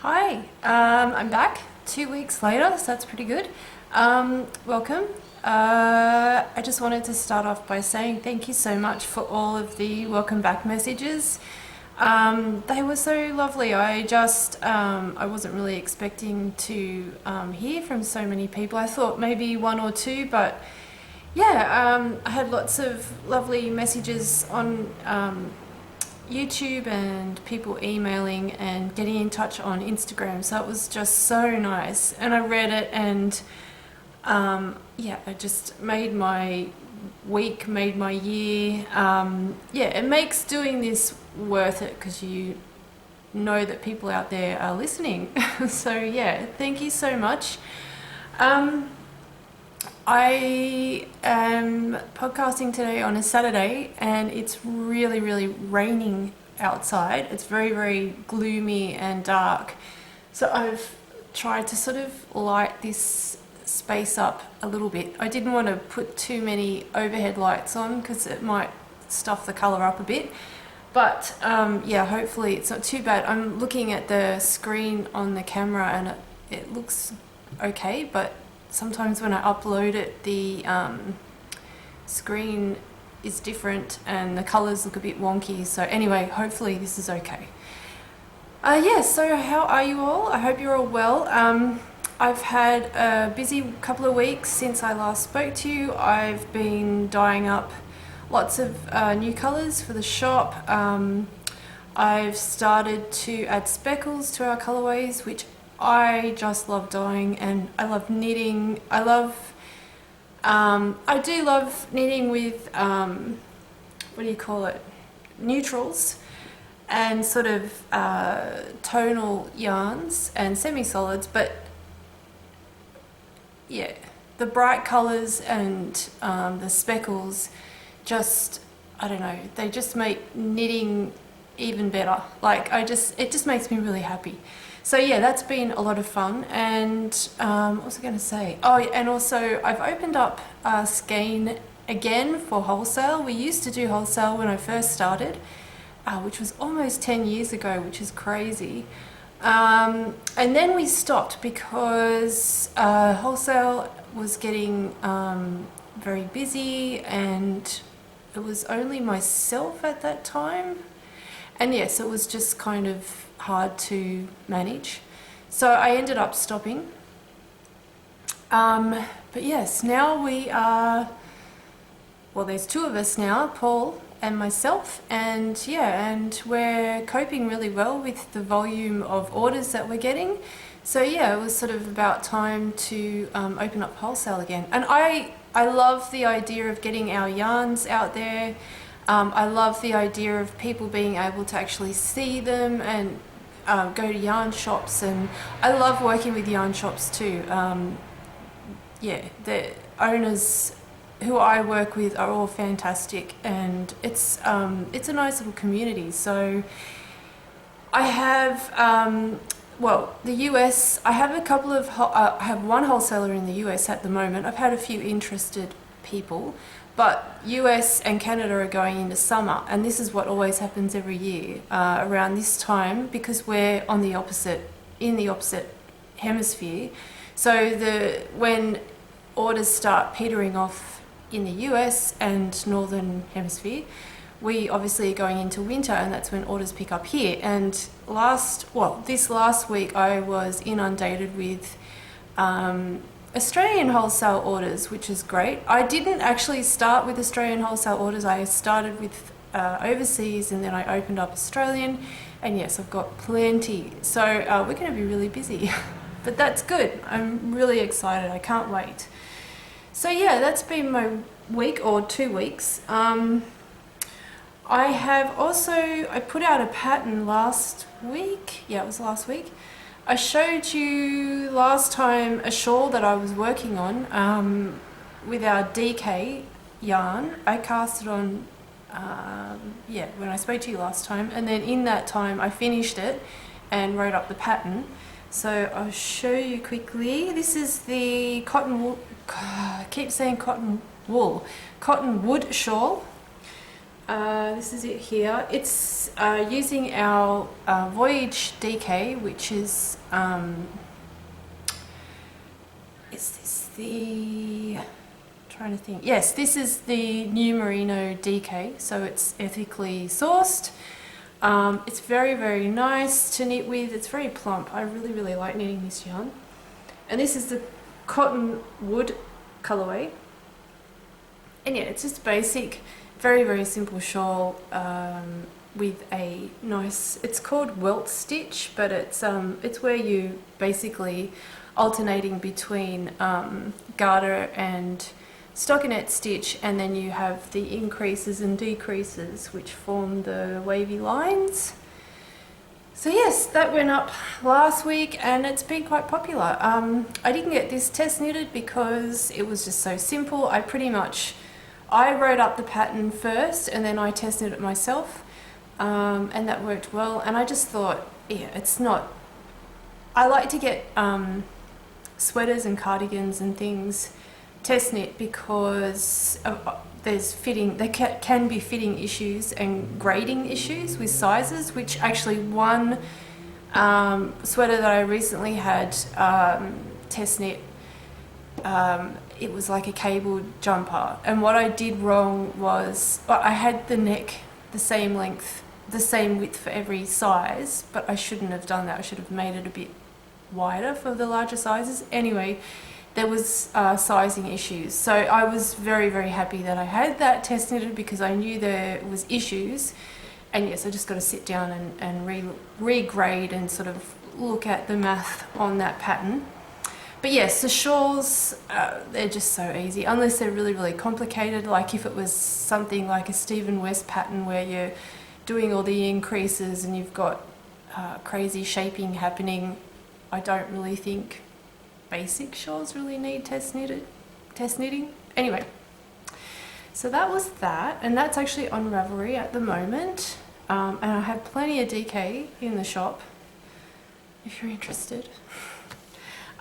Hi, I'm back 2 weeks later, so that's pretty good. Welcome. I just wanted to start off by saying thank you so much for all of the welcome back messages. They were so lovely. I wasn't really expecting to hear from so many people. I thought maybe one or two, but yeah, I had lots of lovely messages on YouTube and people emailing and getting in touch on Instagram, so it was just so nice. And I read it, and yeah, it just made my week, made my year. Yeah, it makes doing this worth it because you know that people out there are listening. So yeah, thank you so much. I am podcasting today on a Saturday, and it's really, really raining outside. It's very, very gloomy and dark. So I've tried to sort of light this space up a little bit. I didn't want to put too many overhead lights on because it might stuff the colour up a bit. But yeah, hopefully it's not too bad. I'm looking at the screen on the camera and it looks okay, but sometimes when I upload it, the screen is different and the colours look a bit wonky. So anyway, hopefully this is okay. Yeah, so how are you all? I hope you're all well. I've had a busy couple of weeks since I last spoke to you. I've been dyeing up lots of new colours for the shop. I've started to add speckles to our colourways, which I just love dyeing, and I love knitting. I do love knitting with, what do you call it, neutrals and sort of tonal yarns and semi-solids, but yeah, the bright colours and the speckles just, I don't know, they just make knitting even better. Like it just makes me really happy. So yeah, that's been a lot of fun. And what was I going to say? Oh, and also I've opened up Skein again for wholesale. We used to do wholesale when I first started, which was almost 10 years ago, which is crazy. And then we stopped because wholesale was getting very busy, and it was only myself at that time. And yes, it was just kind of hard to manage. So I ended up stopping. But yes, now we are, well, there's two of us now, Paul and myself, and yeah, and we're coping really well with the volume of orders that we're getting. So yeah, it was sort of about time to open up wholesale again. And I love the idea of getting our yarns out there. I love the idea of people being able to actually see them and go to yarn shops, and I love working with yarn shops too. Yeah, the owners who I work with are all fantastic, and it's a nice little community. So I have, well, the US, I have a couple of, I have one wholesaler in the US at the moment. I've had a few interested people, but US and Canada are going into summer, and this is what always happens every year around this time, because we're in the opposite hemisphere. So when orders start petering off in the US and northern hemisphere, we obviously are going into winter, and that's when orders pick up here. And this last week I was inundated with Australian wholesale orders, which is great. I didn't actually start with Australian wholesale orders. I started with overseas, and then I opened up Australian, and yes, I've got plenty. So we're going to be really busy, but that's good. I'm really excited. I can't wait. So yeah, that's been my week or 2 weeks. I put out a pattern last week. Yeah, it was last week. I showed you last time a shawl that I was working on with our DK yarn. I cast it on, yeah, when I spoke to you last time, and then in that time I finished it and wrote up the pattern. So I'll show you quickly. This is the Cottonwood shawl. This is it here. It's using our Voyage DK, which is this the... trying to think. Yes, this is the new Merino DK, so it's ethically sourced. It's very, very nice to knit with. It's very plump. I really, really like knitting this yarn. And this is the Cottonwood colorway. And yeah, it's just basic, very, very simple shawl with a nice, it's called welt stitch, but it's where you basically alternating between garter and stockinette stitch, and then you have the increases and decreases which form the wavy lines. So yes, that went up last week and it's been quite popular. I didn't get this test knitted because it was just so simple. I wrote up the pattern first and then I test knit it myself, and that worked well. And I just thought, yeah, it's not, I like to get sweaters and cardigans and things test knit because there can be fitting issues and grading issues with sizes, which actually one sweater that I recently had test knit, it was like a cabled jumper, and what I did wrong was I had the neck the same length, the same width for every size, but I shouldn't have done that. I should have made it a bit wider for the larger sizes. Anyway, there was sizing issues, so I was very, very happy that I had that test knitted because I knew there was issues. And yes, I just got to sit down and regrade and sort of look at the math on that pattern. But yes, the shawls, they're just so easy, unless they're really, really complicated. Like if it was something like a Stephen West pattern where you're doing all the increases and you've got crazy shaping happening, I don't really think basic shawls really need test knitting. Anyway, so that was that, and that's actually on Ravelry at the moment. And I have plenty of DK in the shop if you're interested.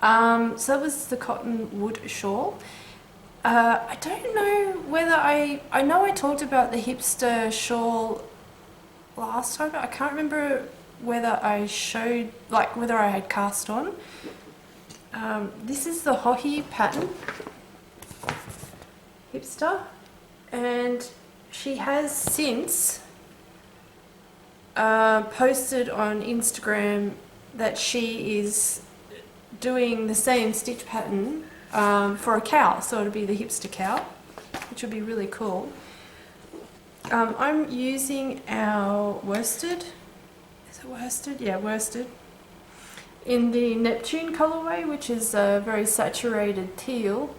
So that was the Cottonwood Shawl. I don't know whether I know I talked about the Hipster shawl last time, but I can't remember whether I showed, like whether I had cast on. This is the Hohi pattern, Hipster, and she has since posted on Instagram that she is doing the same stitch pattern for a cowl, so it'll be the Hipster cowl, which will be really cool. I'm using our worsted, is it worsted? Yeah, worsted, in the Neptune colorway, which is a very saturated teal.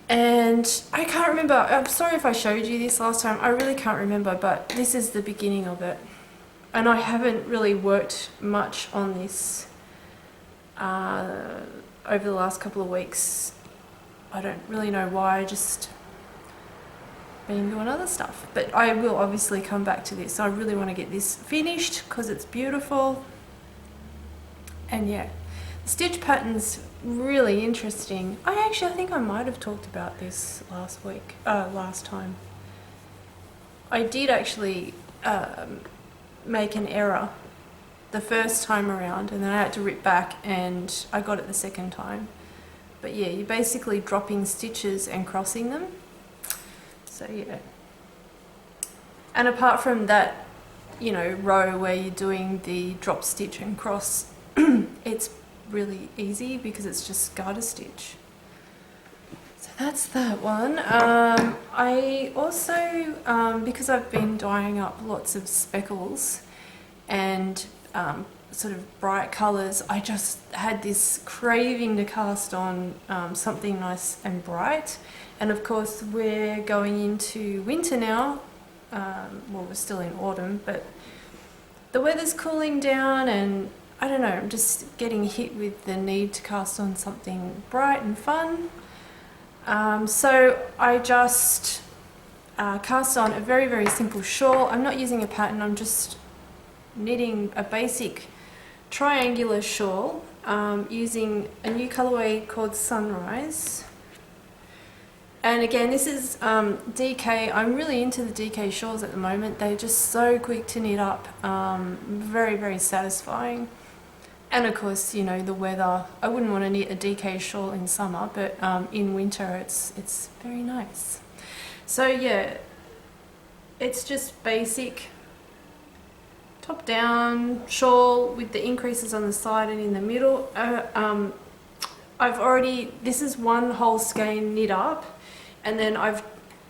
And I can't remember, I'm sorry if I showed you this last time, I really can't remember, but this is the beginning of it. And I haven't really worked much on this over the last couple of weeks. I don't really know why, I just been doing other stuff. But I will obviously come back to this. I really want to get this finished because it's beautiful. And yeah, the stitch pattern's really interesting. I think I might have talked about this last time. I did actually make an error the first time around, and then I had to rip back and I got it the second time. But yeah, you're basically dropping stitches and crossing them. So yeah. And apart from that, you know, row where you're doing the drop stitch and cross, it's really easy because it's just garter stitch. So that's that one. I also, because I've been dyeing up lots of speckles and sort of bright colours, I just had this craving to cast on something nice and bright. And of course we're going into winter now. Well, we're still in autumn, but the weather's cooling down and I don't know, I'm just getting hit with the need to cast on something bright and fun. So I just cast on a very, very simple shawl. I'm not using a pattern, I'm just knitting a basic triangular shawl using a new colorway called Sunrise. And again, this is DK. I'm really into the DK shawls at the moment. They're just so quick to knit up, very, very satisfying. And of course, you know, the weather. I wouldn't want to knit a DK shawl in summer, but in winter it's very nice. So yeah, it's just basic top down shawl with the increases on the side and in the middle. This is one whole skein knit up, and then I've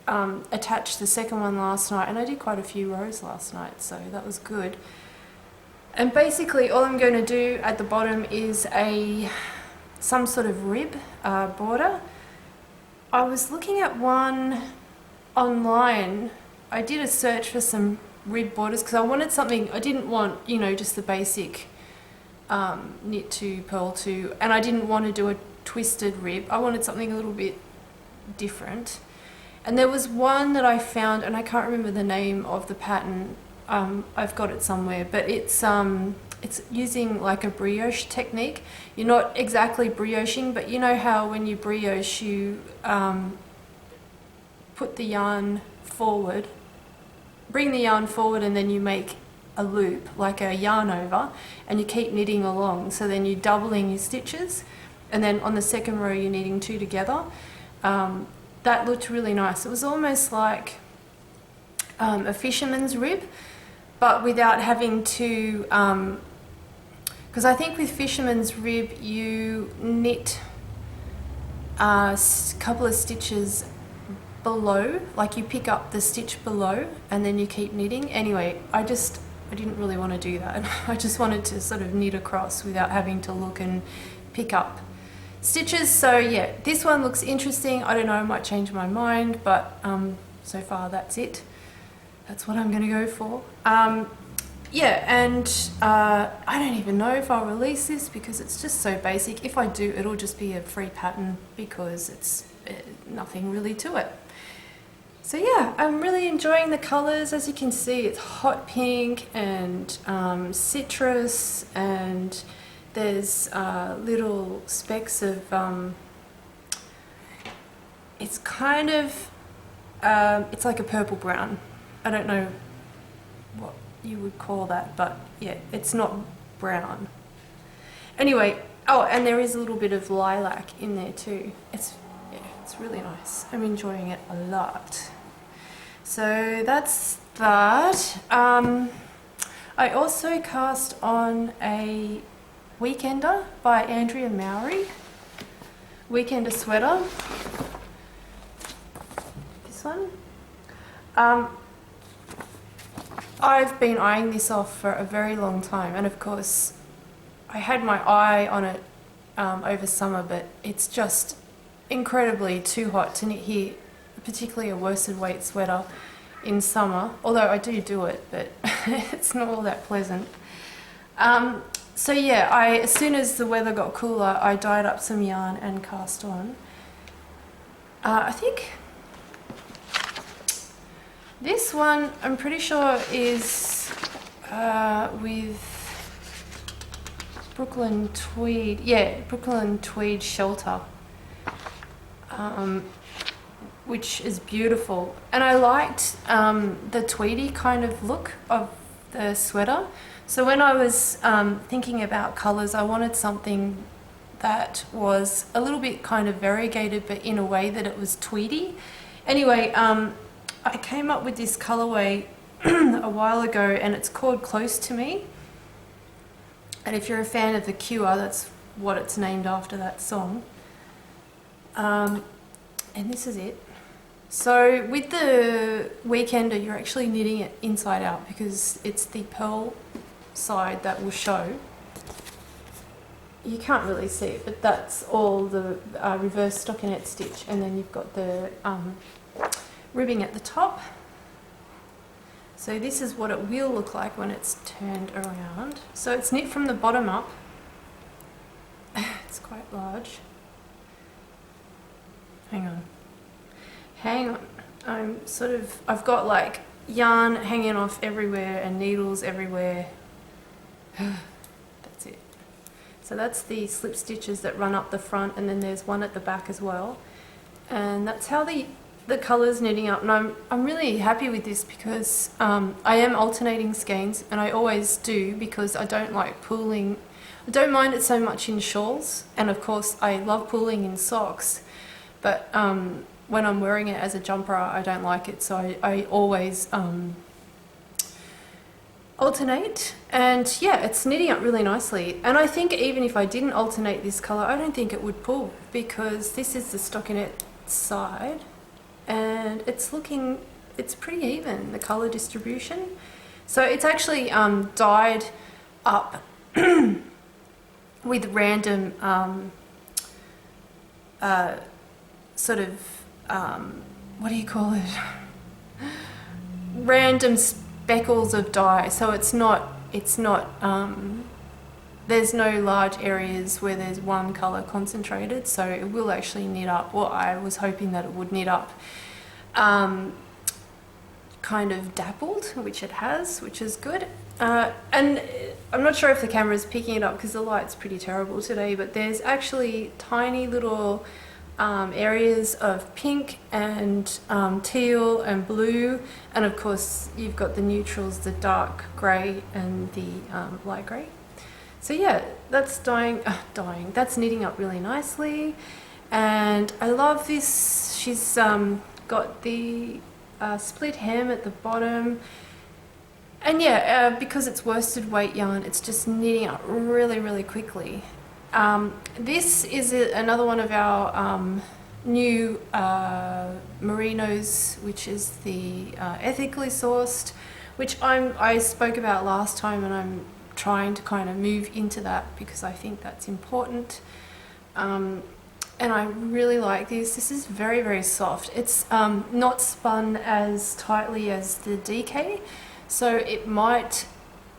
attached the second one last night, and I did quite a few rows last night, so that was good. And basically all I'm going to do at the bottom is some sort of rib border. I was looking at one online. I did a search for some rib borders because I wanted something. I didn't want, you know, just the basic knit to purl to, and I didn't want to do a twisted rib. I wanted something a little bit different. And there was one that I found, and I can't remember the name of the pattern. I've got it somewhere, but it's using like a brioche technique. You're not exactly brioching, but you know how when you brioche, you put the yarn forward, bring the yarn forward, and then you make a loop, like a yarn over, and you keep knitting along. So then you're doubling your stitches, and then on the second row you're knitting two together. That looked really nice. It was almost like a fisherman's rib, but without having to, because I think with fisherman's rib you knit a couple of stitches below, like you pick up the stitch below and then you keep knitting. Anyway, I didn't really want to do that. I just wanted to sort of knit across without having to look and pick up stitches. So yeah, this one looks interesting. I don't know, I might change my mind, but so far that's it. That's what I'm going to go for. Yeah, and I don't even know if I'll release this because it's just so basic. If I do, it'll just be a free pattern because it's nothing really to it. So yeah, I'm really enjoying the colours. As you can see, it's hot pink and citrus, and there's little specks of, it's kind of, it's like a purple brown. I don't know what you would call that, but yeah, it's not brown. Anyway, oh, and there is a little bit of lilac in there too. It's really nice. I'm enjoying it a lot. So that's that. I also cast on a Weekender by Andrea Mowry. Weekender sweater. This one. I've been eyeing this off for a very long time, and of course I had my eye on it over summer, but it's just incredibly too hot to knit here, particularly a worsted weight sweater in summer, although I do it, but it's not all that pleasant. So yeah, as soon as the weather got cooler, I dyed up some yarn and cast on. I think this one, I'm pretty sure, is with Brooklyn Tweed. Yeah, Brooklyn Tweed Shelter, which is beautiful. And I liked the tweedy kind of look of the sweater. So when I was thinking about colours, I wanted something that was a little bit kind of variegated, but in a way that it was tweedy. Anyway, I came up with this colourway a while ago, and it's called Close to Me. And if you're a fan of The Cure, that's what it's named after, that song. And this is it. So with the Weekender, you're actually knitting it inside out because it's the purl side that will show. You can't really see it, but that's all the reverse stockinette stitch, and then you've got the ribbing at the top. So this is what it will look like when it's turned around. So it's knit from the bottom up. It's quite large. Hang on. I've got like yarn hanging off everywhere and needles everywhere. That's it. So that's the slip stitches that run up the front, and then there's one at the back as well. and that's how the colour's knitting up. And I'm really happy with this because I am alternating skeins, and I always do because I don't like pooling. I don't mind it so much in shawls, and of course I love pooling in socks, but when I'm wearing it as a jumper I don't like it, so I always alternate. And yeah, it's knitting up really nicely, and I think even if I didn't alternate this colour I don't think it would pull, because this is the stockinette side and it's pretty even, the colour distribution. So it's actually dyed up with random sort of what do you call it, random speckles of dye. So it's not there's no large areas where there's one colour concentrated, so it will actually knit up. Well, I was hoping that it would knit up kind of dappled, which it has, which is good. And I'm not sure if the camera is picking it up because the light's pretty terrible today, but there's actually tiny little areas of pink and teal and blue, and of course you've got the neutrals, the dark grey and the light grey. So yeah, that's that's knitting up really nicely, and I love this. She's got the split hem at the bottom, and yeah, because it's worsted weight yarn, it's just knitting up really quickly. This is another one of our new merinos, which is the ethically sourced, which I spoke about last time, and I'm trying to kind of move into that because I think that's important. And I really like this. This is very soft. It's not spun as tightly as the DK, so it might,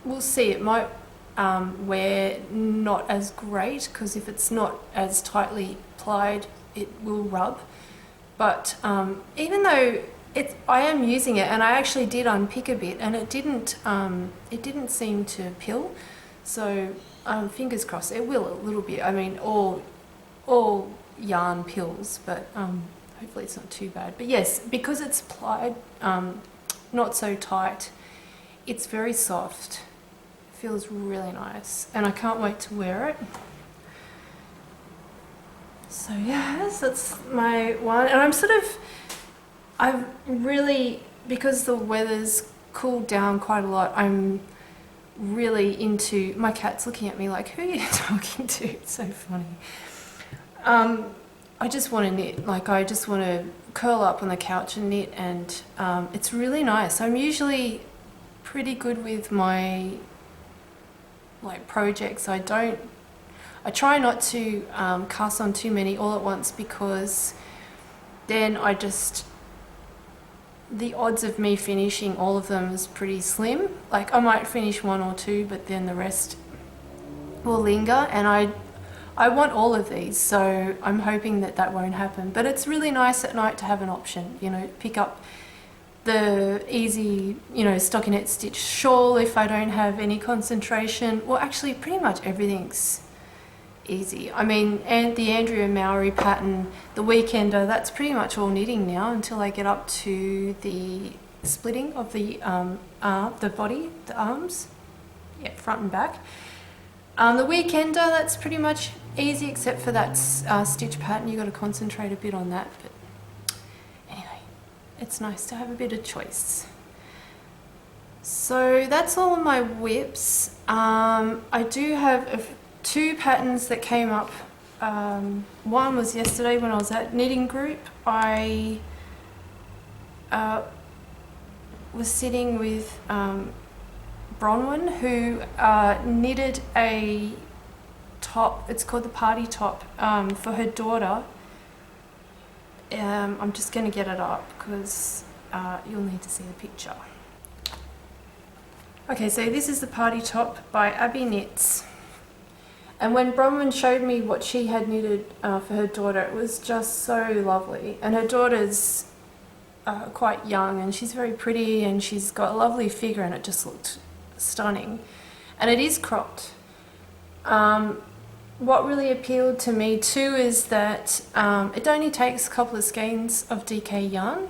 we'll see, it might wear not as great, because if it's not as tightly plied it will rub. But even though I am using it, and I actually did unpick a bit and it didn't seem to pill, so fingers crossed. It will a little bit. I mean, all yarn pills, but hopefully it's not too bad. But yes, because it's plied not so tight, it's very soft. Feels really nice, and I can't wait to wear it. So yes, that's my one, and I've really, because the weather's cooled down quite a lot, I'm really into, my cat's looking at me like, who are you talking to? It's so funny. I just want to knit, like I just want to curl up on the couch and knit, and it's really nice. I'm usually pretty good with my projects. I try not to cast on too many all at once, because then the odds of me finishing all of them is pretty slim. Like I might finish one or two, but then the rest will linger, and I want all of these, so I'm hoping that won't happen. But it's really nice at night to have an option, you know, pick up the easy, you know, stockinette stitch shawl if I don't have any concentration. Well, actually pretty much everything's easy. I mean, and the Andrea Mowry pattern, the Weekender, that's pretty much all knitting now until I get up to the splitting of the body, the arms, yeah, front and back. The Weekender, that's pretty much easy except for that stitch pattern. You got to concentrate a bit on that, but anyway, it's nice to have a bit of choice. So that's all of my whips. I do have two patterns that came up. One was yesterday when I was at knitting group. I was sitting with Bronwyn, who knitted a top, it's called the party top, for her daughter. I'm just going to get it up because you'll need to see the picture. Okay, so this is the party top by AbbyeKnits. And when Bronwyn showed me what she had knitted for her daughter, it was just so lovely. And her daughter's quite young, and she's very pretty, and she's got a lovely figure, and it just looked stunning. And it is cropped. what really appealed to me too is that it only takes a couple of skeins of DK yarn.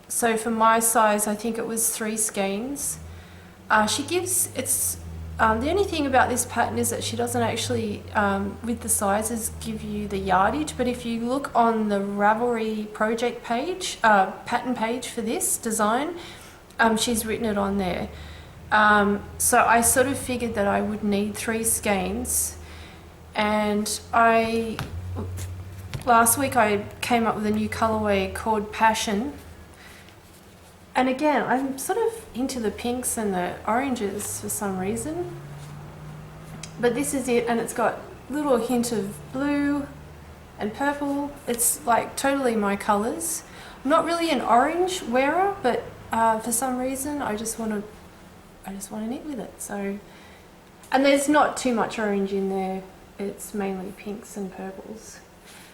So for my size, I think it was 3 skeins. She gives, the only thing about this pattern is that she doesn't actually, with the sizes, give you the yardage, but if you look on the Ravelry project page, pattern page for this design, she's written it on there. So I sort of figured that I would need 3 skeins, and last week I came up with a new colorway called Passion. And again, I'm sort of into the pinks and the oranges for some reason. But this is it, and it's got a little hint of blue and purple. It's like totally my colors. I'm not really an orange wearer, but for some reason I just want to knit with it. So, and there's not too much orange in there. It's mainly pinks and purples.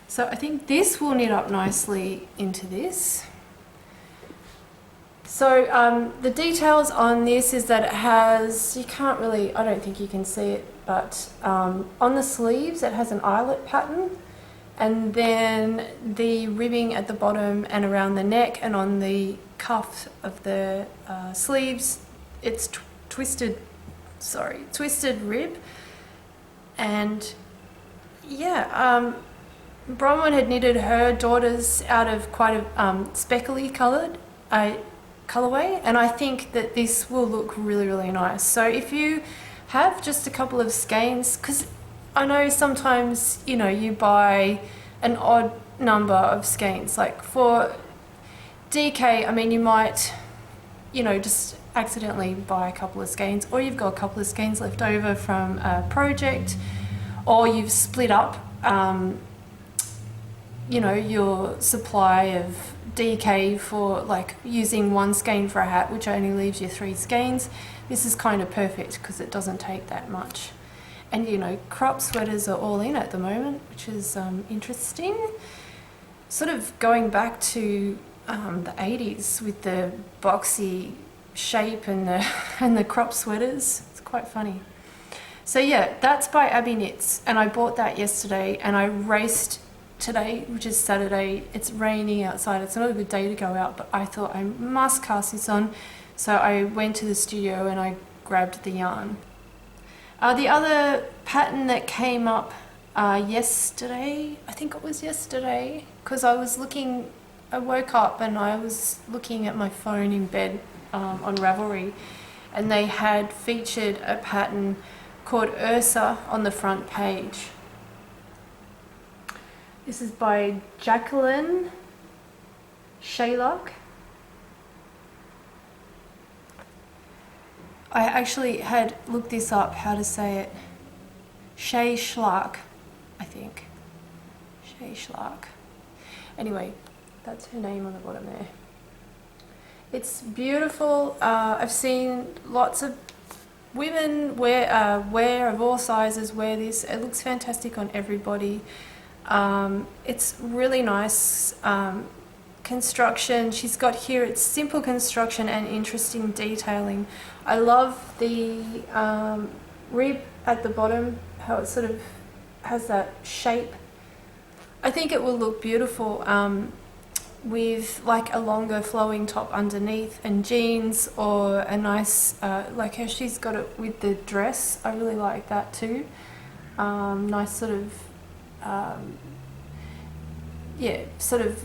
So I think this will knit up nicely into this. So the details on this is that it has, you can't really, I don't think you can see it, but on the sleeves it has an eyelet pattern, and then the ribbing at the bottom and around the neck and on the cuff of the sleeves, it's twisted rib. And yeah, Bronwyn had knitted her daughters out of quite a speckly coloured colorway, and I think that this will look really, really nice. So if you have just a couple of skeins, because I know sometimes, you know, you buy an odd number of skeins, like for DK, I mean, you might, you know, just accidentally buy a couple of skeins, or you've got a couple of skeins left over from a project, or you've split up, you know, your supply of DK for like using 1 skein for a hat, which only leaves you 3 skeins. This is kind of perfect because it doesn't take that much. And you know, crop sweaters are all in at the moment, which is interesting. Sort of going back to the 80s with the boxy shape and the crop sweaters. It's quite funny. So yeah, that's by AbbyeKnits, and I bought that yesterday, and I raced today, which is Saturday. It's raining outside. It's not a good day to go out, but I thought I must cast this on. So I went to the studio and I grabbed the yarn. The other pattern that came up yesterday, I think it was yesterday, because I woke up and I was looking at my phone in bed on Ravelry, and they had featured a pattern called Ursa on the front page. This is by Jaqueline, Cieslak. I actually had looked this up, how to say it. Cieslak, I think. Cieslak. Anyway, that's her name on the bottom there. It's beautiful. I've seen lots of women wear of all sizes wear this. It looks fantastic on everybody. It's really nice construction. She's got here, it's simple construction and interesting detailing. I love the rib at the bottom, how it sort of has that shape. I think it will look beautiful with like a longer flowing top underneath and jeans, or a nice, like how she's got it with the dress. I really like that too. Nice sort of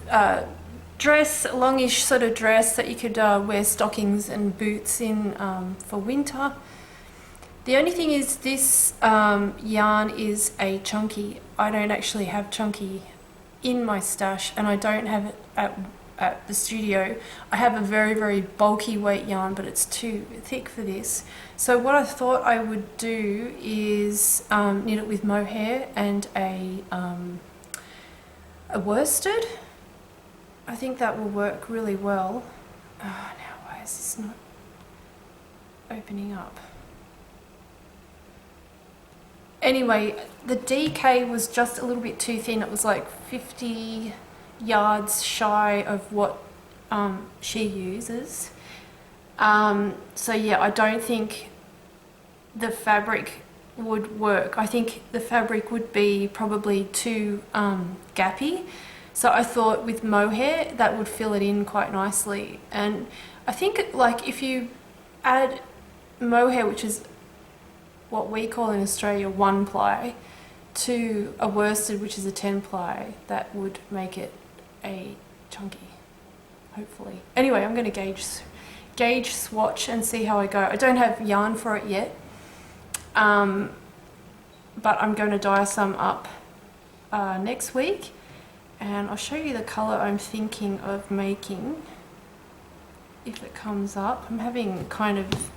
dress, longish sort of dress that you could wear stockings and boots in for winter. The only thing is this yarn is a chunky. I don't actually have chunky in my stash, and I don't have it at the studio. I have a very, very bulky weight yarn, but it's too thick for this. So what I thought I would do is knit it with mohair and a worsted. I think that will work really well. Now why is this not opening up? Anyway, the DK was just a little bit too thin. It was like 50 yards shy of what she uses. So yeah, I don't think the fabric would work. I think the fabric would be probably too gappy, so I thought with mohair that would fill it in quite nicely. And I think like if you add mohair, which is what we call in Australia 1 ply, to a worsted, which is a 10 ply, that would make it a chunky, hopefully. Anyway, I'm going to gauge swatch and see how I go. I don't have yarn for it yet, but I'm going to dye some up next week, and I'll show you the colour I'm thinking of making if it comes up. I'm having kind of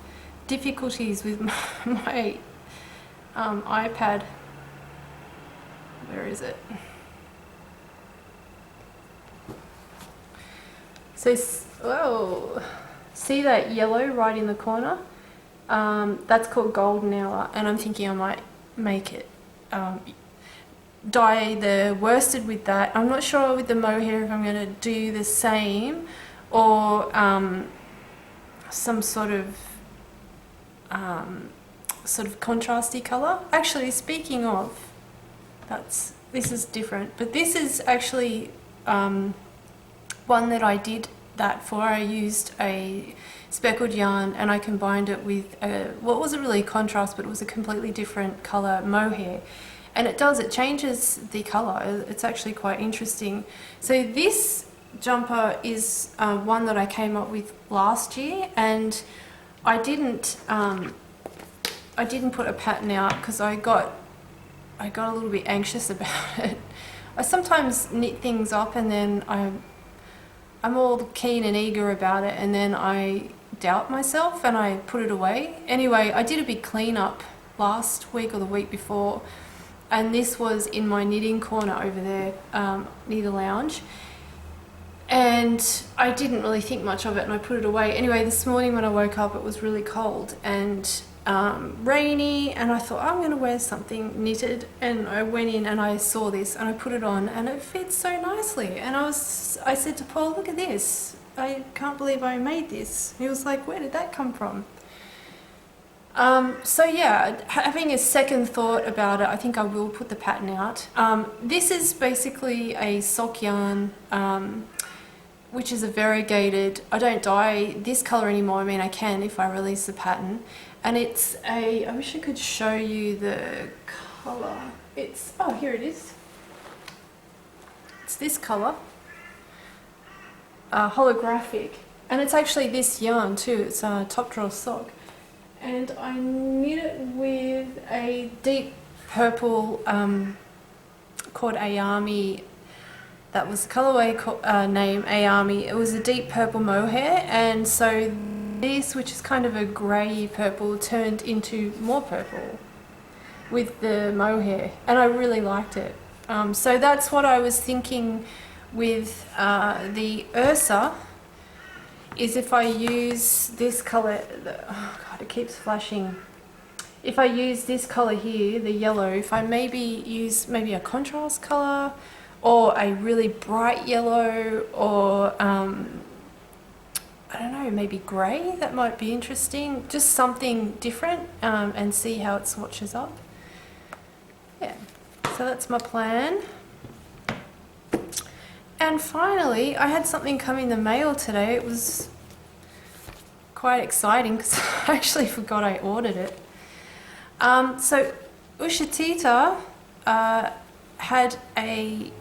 difficulties with my iPad. Where is it? So, whoa, see that yellow right in the corner? That's called golden hour, and I'm thinking I might make it, dye the worsted with that. I'm not sure with the mohair if I'm going to do the same or some sort of contrasty colour. Actually, speaking of, this is different, but this is actually one that I did that for. I used a speckled yarn and I combined it with what wasn't really a contrast, but it was a completely different colour mohair, and it changes the colour. It's actually quite interesting. So this jumper is one that I came up with last year, and I didn't put a pattern out because I got a little bit anxious about it. I sometimes knit things up and then I'm all keen and eager about it, and then I doubt myself and I put it away. Anyway, I did a big cleanup last week or the week before, and this was in my knitting corner over there near the lounge, and I didn't really think much of it and I put it away. Anyway, this morning when I woke up, it was really cold and rainy, and I thought I'm going to wear something knitted, and I went in and I saw this and I put it on and it fits so nicely, and I said to Paul, look at this, I can't believe I made this. He was like, where did that come from? So yeah, having a second thought about it, I think I will put the pattern out. This is basically a sock yarn, which is a variegated. I don't dye this colour anymore. I mean, I can if I release the pattern. And it's I wish I could show you the colour. Oh, here it is. It's this colour, holographic. And it's actually this yarn too. It's a top drawer sock. And I knit it with a deep purple called Ayami. That was the colourway name, Ayami. It was a deep purple mohair, and so this, which is kind of a grey purple, turned into more purple with the mohair, and I really liked it. So that's what I was thinking with the Ursa, is if I use this colour, oh god, it keeps flashing. If I use this colour here, the yellow, if I use a contrast colour, or a really bright yellow, or I don't know, maybe grey, that might be interesting. Just something different, and see how it swatches up. Yeah, so that's my plan. And finally, I had something come in the mail today. It was quite exciting because I actually forgot I ordered it. So Uschitita had a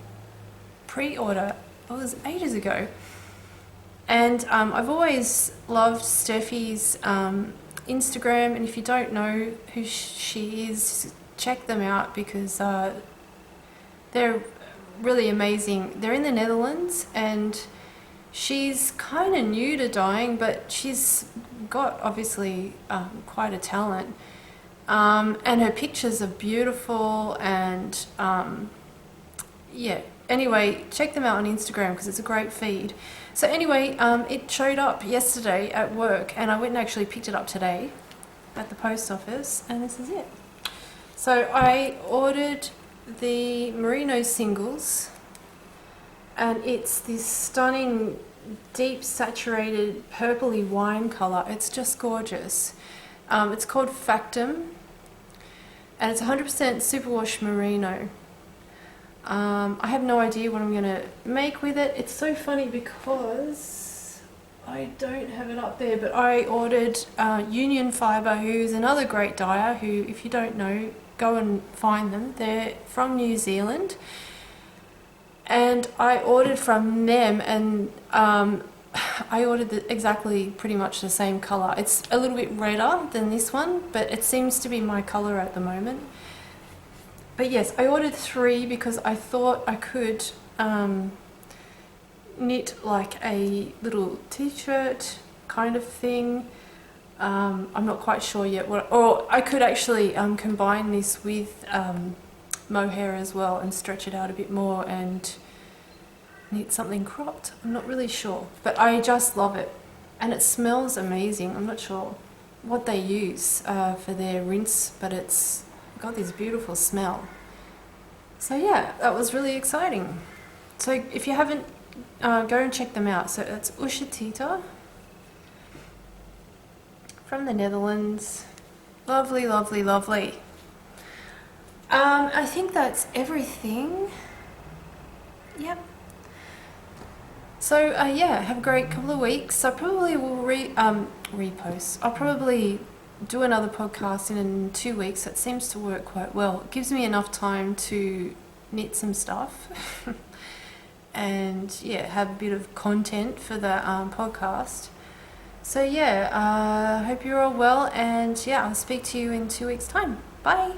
pre-order. It was ages ago, and I've always loved Steffi's Instagram, and if you don't know who she is, check them out because they're really amazing. They're in the Netherlands, and she's kind of new to dyeing, but she's got obviously quite a talent, and her pictures are beautiful, and yeah. Anyway, check them out on Instagram because it's a great feed. So anyway, it showed up yesterday at work, and I went and actually picked it up today at the post office, and this is it. So I ordered the merino singles, and it's this stunning deep saturated purpley wine colour. It's just gorgeous. It's called Factum, and it's 100% superwash merino. I have no idea what I'm going to make with it. It's so funny because I don't have it up there, but I ordered Union Fibre, who's another great dyer who, if you don't know, go and find them. They're from New Zealand, and I ordered from them, and I ordered exactly pretty much the same colour. It's a little bit redder than this one, but it seems to be my colour at the moment. But yes, I ordered 3 because I thought I could knit like a little t-shirt kind of thing. I'm not quite sure yet what, or I could actually combine this with mohair as well and stretch it out a bit more and knit something cropped. I'm not really sure, but I just love it, and it smells amazing. I'm not sure what they use for their rinse, but it's got this beautiful smell. So yeah, that was really exciting. So if you haven't, go and check them out. So it's Uschitita from the Netherlands. Lovely, lovely, lovely. I think that's everything. Yep. So yeah, have a great couple of weeks. I probably will repost. I'll probably do another podcast in 2 weeks. That seems to work quite well. It gives me enough time to knit some stuff and yeah, have a bit of content for the podcast. So yeah, hope you're all well, and yeah, I'll speak to you in 2 weeks' time. Bye.